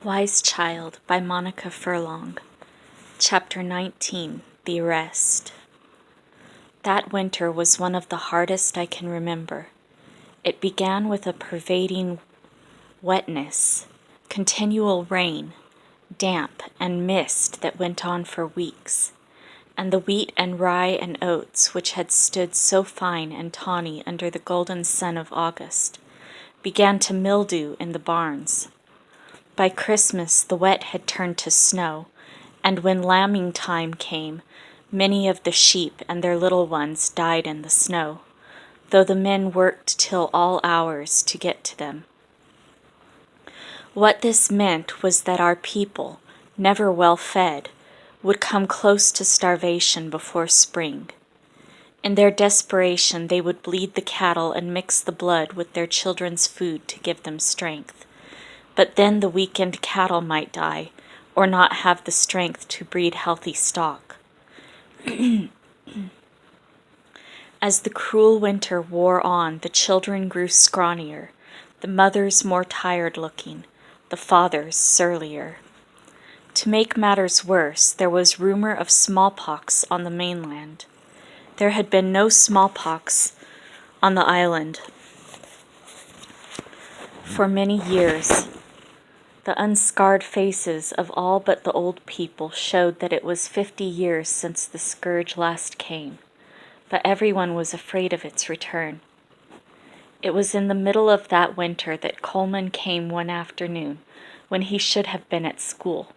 Wise Child by Monica Furlong. Chapter 19, The Arrest. That winter was one of the hardest I can remember. It began with a pervading wetness, continual rain, damp and mist that went on for weeks, and the wheat and rye and oats, which had stood so fine and tawny under the golden sun of August, began to mildew in the barns. By Christmas the wet had turned to snow, and when lambing time came, many of the sheep and their little ones died in the snow, though the men worked till all hours to get to them. What this meant was that our people, never well fed, would come close to starvation before spring. In their desperation they would bleed the cattle and mix the blood with their children's food to give them strength. But then the weakened cattle might die, or not have the strength to breed healthy stock. As the cruel winter wore on, the children grew scrawnier, the mothers more tired-looking, the fathers surlier. To make matters worse, there was rumor of smallpox on the mainland. There had been no smallpox on the island for many years. The unscarred faces of all but the old people showed that it was 50 years since the scourge last came, but everyone was afraid of its return. It was in the middle of that winter that Coleman came one afternoon, when he should have been at school.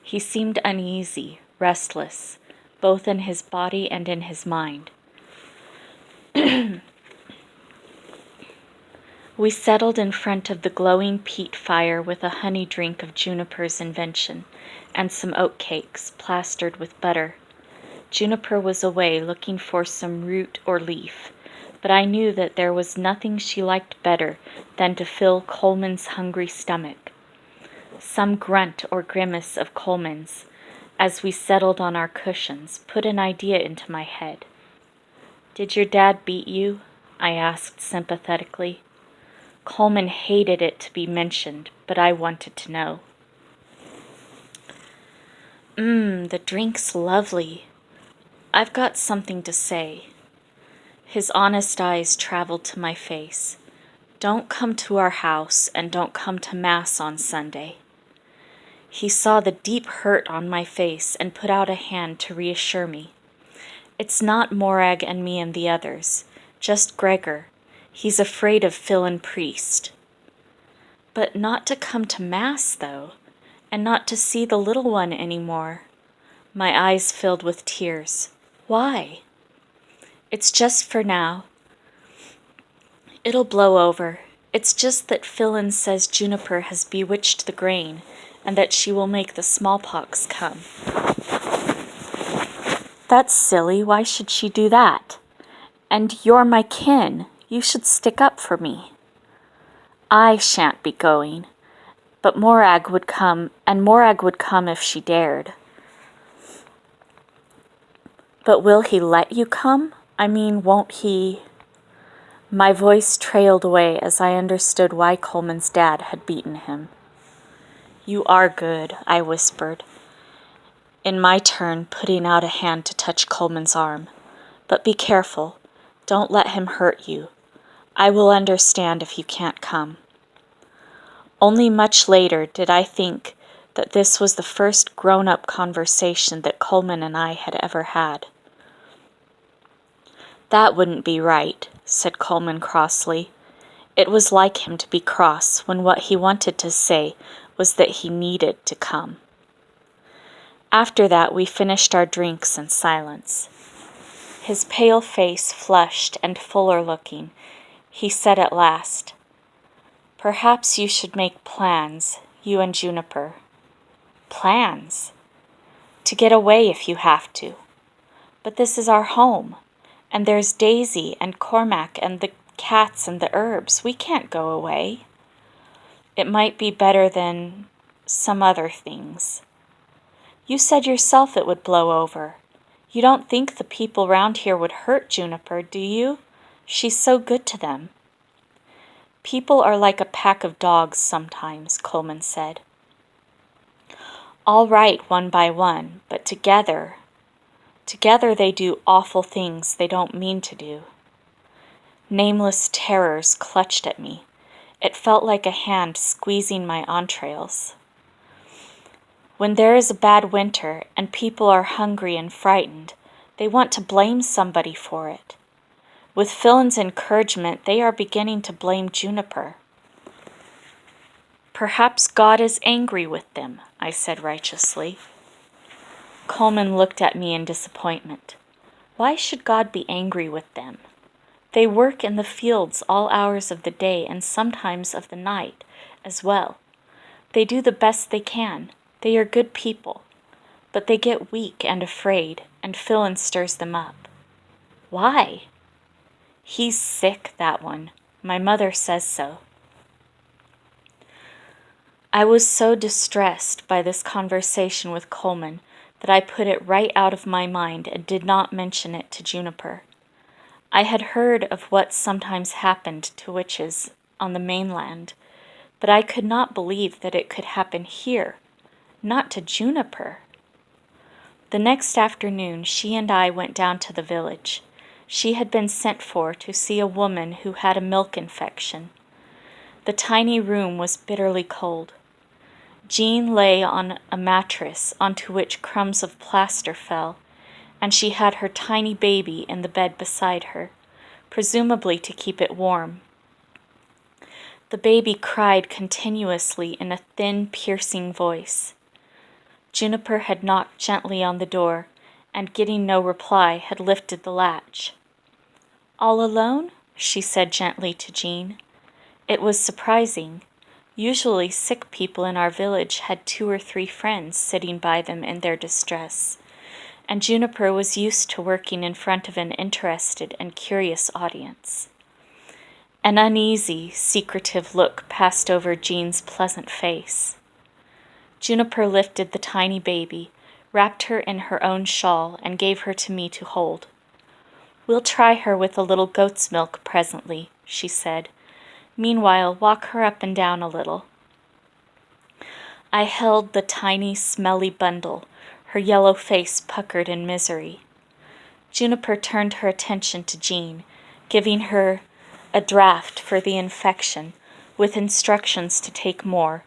He seemed uneasy, restless, both in his body and in his mind. We settled in front of the glowing peat fire with a honey drink of Juniper's invention, and some oat cakes plastered with butter. Juniper was away looking for some root or leaf, but I knew that there was nothing she liked better than to fill Coleman's hungry stomach. Some grunt or grimace of Coleman's, as we settled on our cushions, put an idea into my head. "Did your dad beat you?" I asked sympathetically. Coleman hated it to be mentioned, but I wanted to know. The drink's lovely. I've got something to say." His honest eyes traveled to my face. "Don't come to our house, and don't come to Mass on Sunday." He saw the deep hurt on my face and put out a hand to reassure me. "It's not Morag and me and the others, just Gregor. He's afraid of Phil and Priest." "But not to come to Mass, though, and not to see the little one any more." My eyes filled with tears. "Why?" "It's just for now. It'll blow over. It's just that Philin says Juniper has bewitched the grain, and that she will make the smallpox come." "That's silly. Why should she do that? And you're my kin. You should stick up for me." "I shan't be going. But Morag would come, and Morag would come if she dared." "But will he let you come? I mean, won't he—" My voice trailed away as I understood why Coleman's dad had beaten him. "You are good," I whispered, in my turn putting out a hand to touch Coleman's arm. "But be careful. Don't let him hurt you. I will understand if you can't come." Only much later did I think that this was the first grown-up conversation that Coleman and I had ever had. "That wouldn't be right," said Coleman crossly. It was like him to be cross when what he wanted to say was that he needed to come. After that we finished our drinks in silence. His pale face flushed and fuller-looking. He said at last, "Perhaps you should make plans, you and Juniper." "Plans?" "To get away if you have to. But this is our home, and there's Daisy and Cormac and the cats and the herbs. We can't go away." "It might be better than some other things." "You said yourself it would blow over. You don't think the people round here would hurt Juniper, do you? She's so good to them." "People are like a pack of dogs sometimes," Coleman said. All right one by one, but together they do awful things they don't mean to do. Nameless terrors clutched at me. It felt like a hand squeezing my entrails. When there is a bad winter and people are hungry and frightened, they want to blame somebody for it. With Phil's encouragement, they are beginning to blame Juniper. Perhaps God is angry with them, I said righteously. Coleman looked at me in disappointment. Why should God be angry with them? They work in the fields all hours of the day and sometimes of the night as well. They do the best they can. They are good people. But they get weak and afraid, and Phil stirs them up. Why? He's sick, that one. My mother says so. I was so distressed by this conversation with Coleman that I put it right out of my mind and did not mention it to Juniper. I had heard of what sometimes happened to witches on the mainland, but I could not believe that it could happen here, not to Juniper. The next afternoon she and I went down to the village. She had been sent for to see a woman who had a milk infection. The tiny room was bitterly cold. Jean lay on a mattress onto which crumbs of plaster fell, and she had her tiny baby in the bed beside her, presumably to keep it warm. The baby cried continuously in a thin, piercing voice. Juniper had knocked gently on the door, and getting no reply, had lifted the latch. "All alone?" she said gently to Jean. It was surprising. Usually sick people in our village had 2 or 3 friends sitting by them in their distress, and Juniper was used to working in front of an interested and curious audience. An uneasy, secretive look passed over Jean's pleasant face. Juniper lifted the tiny baby, wrapped her in her own shawl, and gave her to me to hold. "We'll try her with a little goat's milk presently," she said. "Meanwhile, walk her up and down a little." I held the tiny, smelly bundle, her yellow face puckered in misery. Juniper turned her attention to Jean, giving her a draught for the infection, with instructions to take more,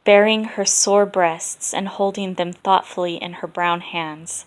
baring her sore breasts and holding them thoughtfully in her brown hands,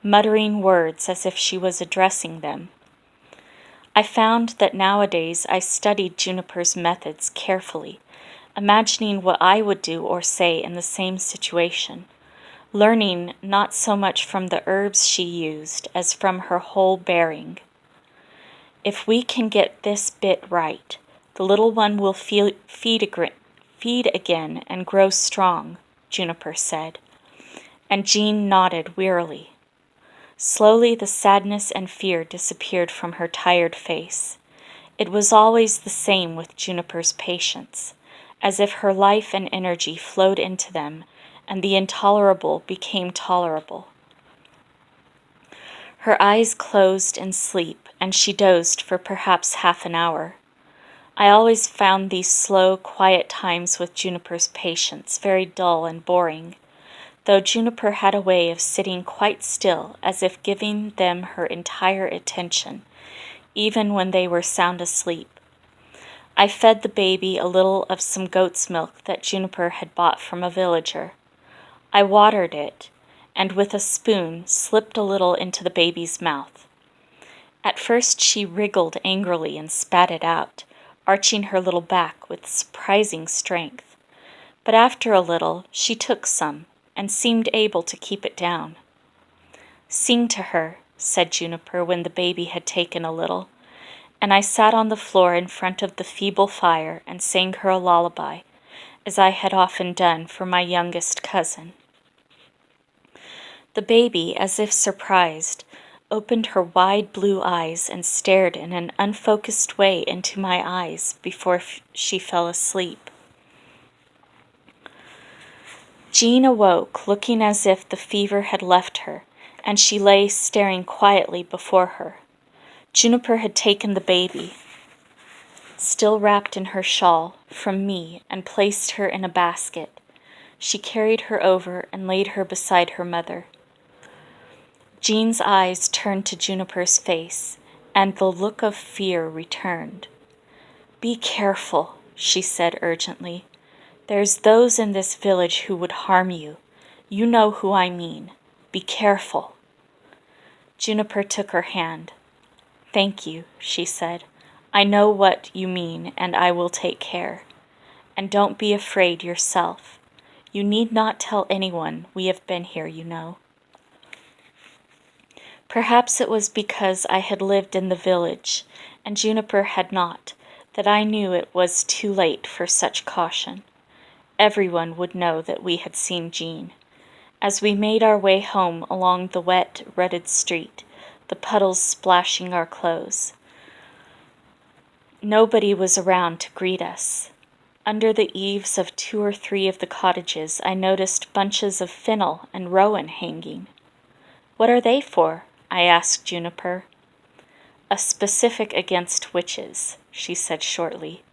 muttering words as if she was addressing them. I found that nowadays I studied Juniper's methods carefully, imagining what I would do or say in the same situation, learning not so much from the herbs she used as from her whole bearing. If we can get this bit right, the little one will feed again and grow strong, Juniper said, and Jean nodded wearily. Slowly the sadness and fear disappeared from her tired face. It was always the same with Juniper's patients, as if her life and energy flowed into them, and the intolerable became tolerable. Her eyes closed in sleep, and she dozed for perhaps half an hour. I always found these slow, quiet times with Juniper's patients very dull and boring, though Juniper had a way of sitting quite still as if giving them her entire attention, even when they were sound asleep. I fed the baby a little of some goat's milk that Juniper had bought from a villager. I watered it, and with a spoon slipped a little into the baby's mouth. At first she wriggled angrily and spat it out, arching her little back with surprising strength. But after a little she took some, and seemed able to keep it down. "Sing to her," said Juniper when the baby had taken a little, and I sat on the floor in front of the feeble fire and sang her a lullaby, as I had often done for my youngest cousin. The baby, as if surprised, opened her wide blue eyes and stared in an unfocused way into my eyes before she fell asleep. Jean awoke, looking as if the fever had left her, and she lay staring quietly before her. Juniper had taken the baby, still wrapped in her shawl, from me and placed her in a basket. She carried her over and laid her beside her mother. Jean's eyes turned to Juniper's face, and the look of fear returned. "Be careful," she said urgently. "There's those in this village who would harm you. You know who I mean. Be careful." Juniper took her hand. "Thank you," she said. "I know what you mean, and I will take care. And don't be afraid yourself. You need not tell anyone we have been here, you know." Perhaps it was because I had lived in the village, and Juniper had not, that I knew it was too late for such caution. Everyone would know that we had seen Jean. As we made our way home along the wet, rutted street, the puddles splashing our clothes, nobody was around to greet us. Under the eaves of 2 or 3 of the cottages, I noticed bunches of fennel and rowan hanging. "What are they for?" I asked Juniper. "A specific against witches," she said shortly.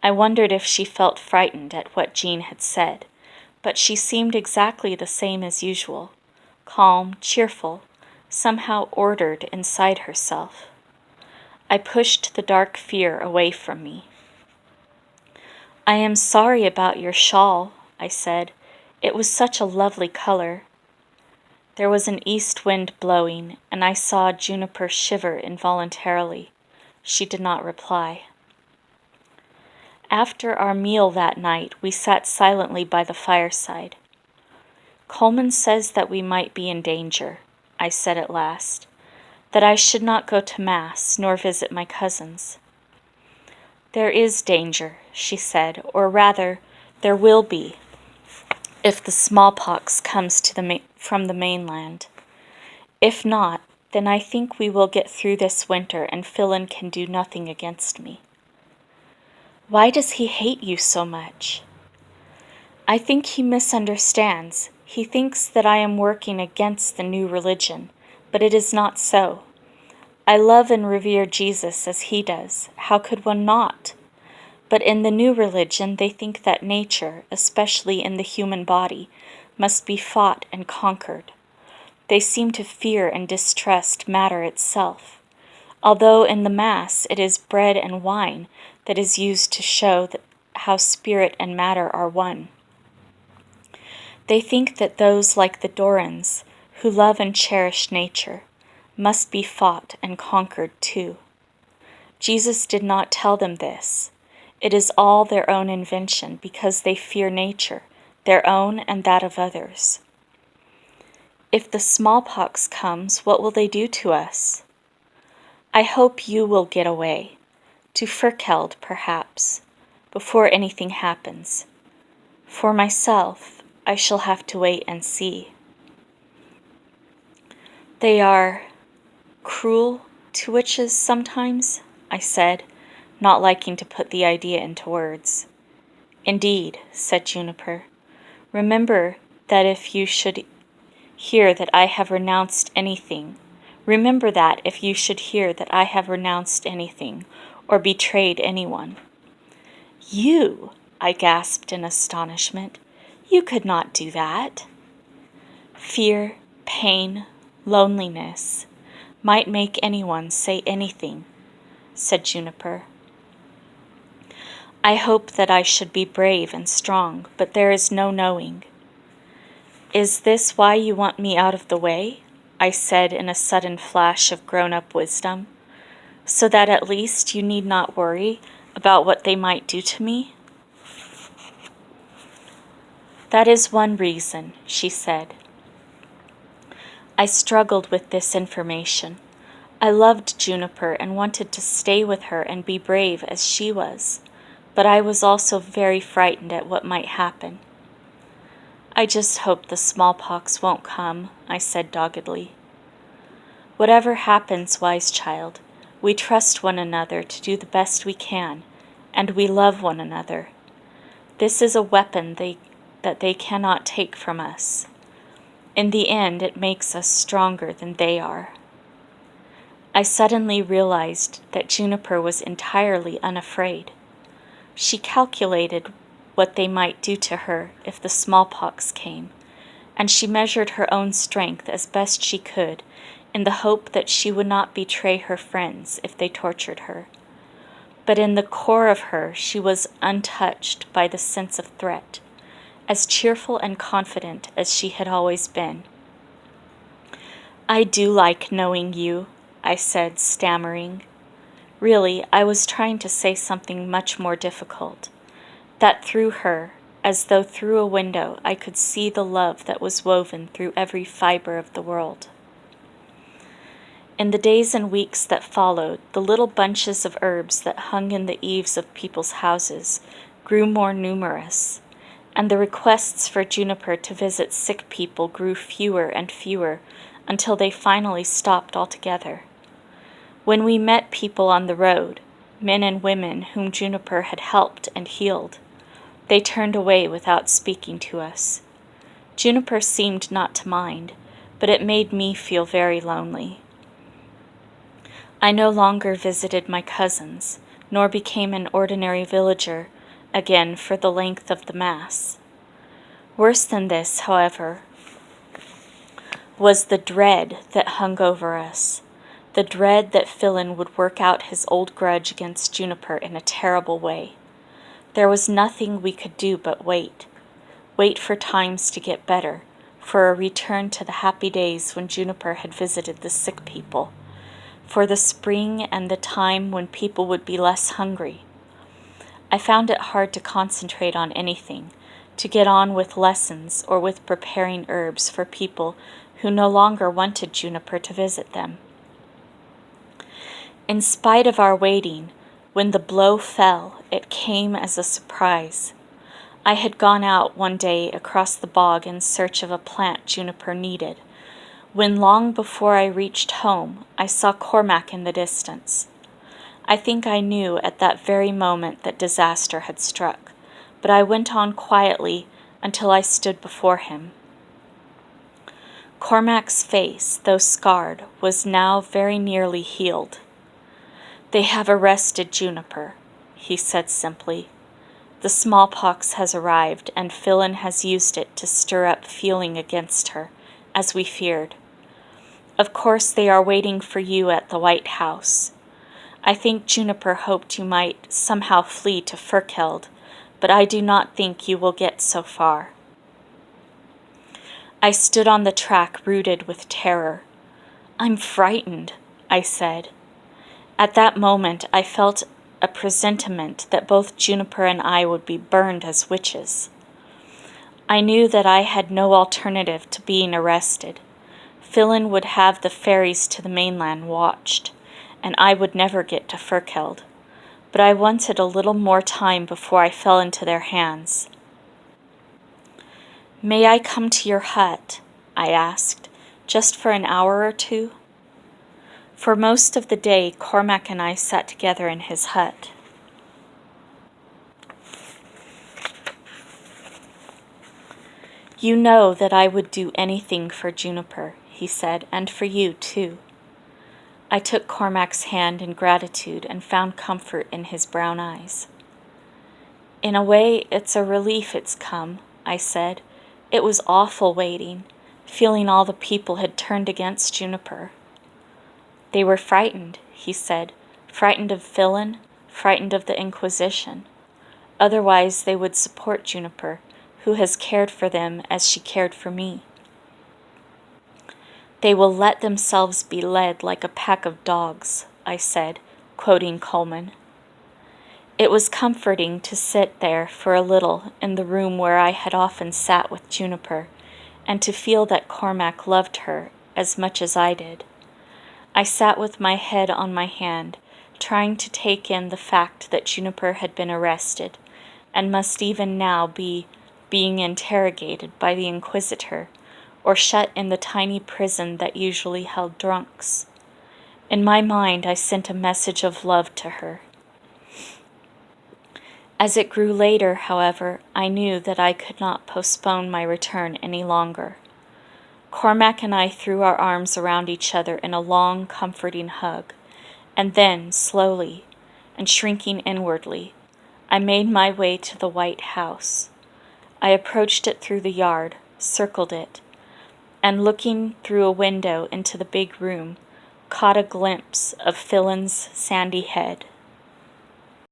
I wondered if she felt frightened at what Jean had said, but she seemed exactly the same as usual, calm, cheerful, somehow ordered inside herself. I pushed the dark fear away from me. "I am sorry about your shawl," I said. "It was such a lovely color." There was an east wind blowing, and I saw Juniper shiver involuntarily. She did not reply. After our meal that night, we sat silently by the fireside. "Coleman says that we might be in danger," I said at last, "that I should not go to Mass nor visit my cousins." "There is danger," she said, "or rather, there will be, if the smallpox comes from the mainland. If not, then I think we will get through this winter and Philin can do nothing against me." "Why does he hate you so much?" "I think he misunderstands. He thinks that I am working against the new religion, but it is not so. I love and revere Jesus as he does. How could one not? But in the new religion, they think that nature, especially in the human body, must be fought and conquered. They seem to fear and distrust matter itself, although in the Mass it is bread and wine that is used to show how spirit and matter are one. They think that those like the Dorans, who love and cherish nature, must be fought and conquered too. Jesus did not tell them this. It is all their own invention because they fear nature, their own and that of others. If the smallpox comes, what will they do to us? I hope you will get away, to Firkeld perhaps, before anything happens. For myself, I shall have to wait and see." "They are cruel to witches sometimes," I said, not liking to put the idea into words. "Indeed," said Juniper. Remember that if you should hear that I have renounced anything, or betrayed anyone." "You!" I gasped in astonishment. "You could not do that." "Fear, pain, loneliness might make anyone say anything," said Juniper. "I hope that I should be brave and strong, but there is no knowing." "Is this why you want me out of the way?" I said in a sudden flash of grown-up wisdom. "So that at least you need not worry about what they might do to me?" "That is one reason," she said. I struggled with this information. I loved Juniper and wanted to stay with her and be brave as she was, but I was also very frightened at what might happen. "I just hope the smallpox won't come," I said doggedly. "Whatever happens, wise child, we trust one another to do the best we can, and we love one another. This is a weapon that they cannot take from us. In the end, it makes us stronger than they are." I suddenly realized that Juniper was entirely unafraid. She calculated what they might do to her if the smallpox came, and she measured her own strength as best she could in the hope that she would not betray her friends if they tortured her. But in the core of her she was untouched by the sense of threat, as cheerful and confident as she had always been. "I do like knowing you," I said, stammering. Really, I was trying to say something much more difficult, that through her, as though through a window, I could see the love that was woven through every fiber of the world. In the days and weeks that followed, the little bunches of herbs that hung in the eaves of people's houses grew more numerous, and the requests for Juniper to visit sick people grew fewer and fewer until they finally stopped altogether. When we met people on the road, men and women whom Juniper had helped and healed, they turned away without speaking to us. Juniper seemed not to mind, but it made me feel very lonely. I no longer visited my cousins, nor became an ordinary villager again for the length of the Mass. Worse than this, however, was the dread that hung over us, the dread that Furlong would work out his old grudge against Juniper in a terrible way. There was nothing we could do but wait for times to get better, for a return to the happy days when Juniper had visited the sick people, for the spring and the time when people would be less hungry. I found it hard to concentrate on anything, to get on with lessons or with preparing herbs for people who no longer wanted Juniper to visit them. In spite of our waiting, when the blow fell, it came as a surprise. I had gone out one day across the bog in search of a plant Juniper needed, when long before I reached home, I saw Cormac in the distance. I think I knew at that very moment that disaster had struck, but I went on quietly until I stood before him. Cormac's face, though scarred, was now very nearly healed. "They have arrested Juniper," he said simply. "The smallpox has arrived, and Furlong has used it to stir up feeling against her, as we feared. Of course they are waiting for you at the White House. I think Juniper hoped you might somehow flee to Furkeld, but I do not think you will get so far." I stood on the track rooted with terror. "I'm frightened," I said. At that moment I felt a presentiment that both Juniper and I would be burned as witches. I knew that I had no alternative to being arrested. Furlong would have the ferries to the mainland watched, and I would never get to Furkeld, but I wanted a little more time before I fell into their hands. "May I come to your hut?" I asked, "just for an hour or two?" For most of the day, Cormac and I sat together in his hut. "You know that I would do anything for Juniper," he said, "and for you, too." I took Cormac's hand in gratitude and found comfort in his brown eyes. "In a way, it's a relief it's come," I said. "It was awful waiting, feeling all the people had turned against Juniper." "They were frightened," he said, "frightened of Furlong, frightened of the Inquisition. Otherwise they would support Juniper, who has cared for them as she cared for me." "They will let themselves be led like a pack of dogs," I said, quoting Coleman. It was comforting to sit there for a little in the room where I had often sat with Juniper, and to feel that Cormac loved her as much as I did. I sat with my head on my hand, trying to take in the fact that Juniper had been arrested, and must even now be being interrogated by the Inquisitor, or shut in the tiny prison that usually held drunks. In my mind I sent a message of love to her. As it grew later, however, I knew that I could not postpone my return any longer. Cormac and I threw our arms around each other in a long, comforting hug, and then, slowly, and shrinking inwardly, I made my way to the white house. I approached it through the yard, circled it, and looking through a window into the big room, caught a glimpse of Phelan's sandy head.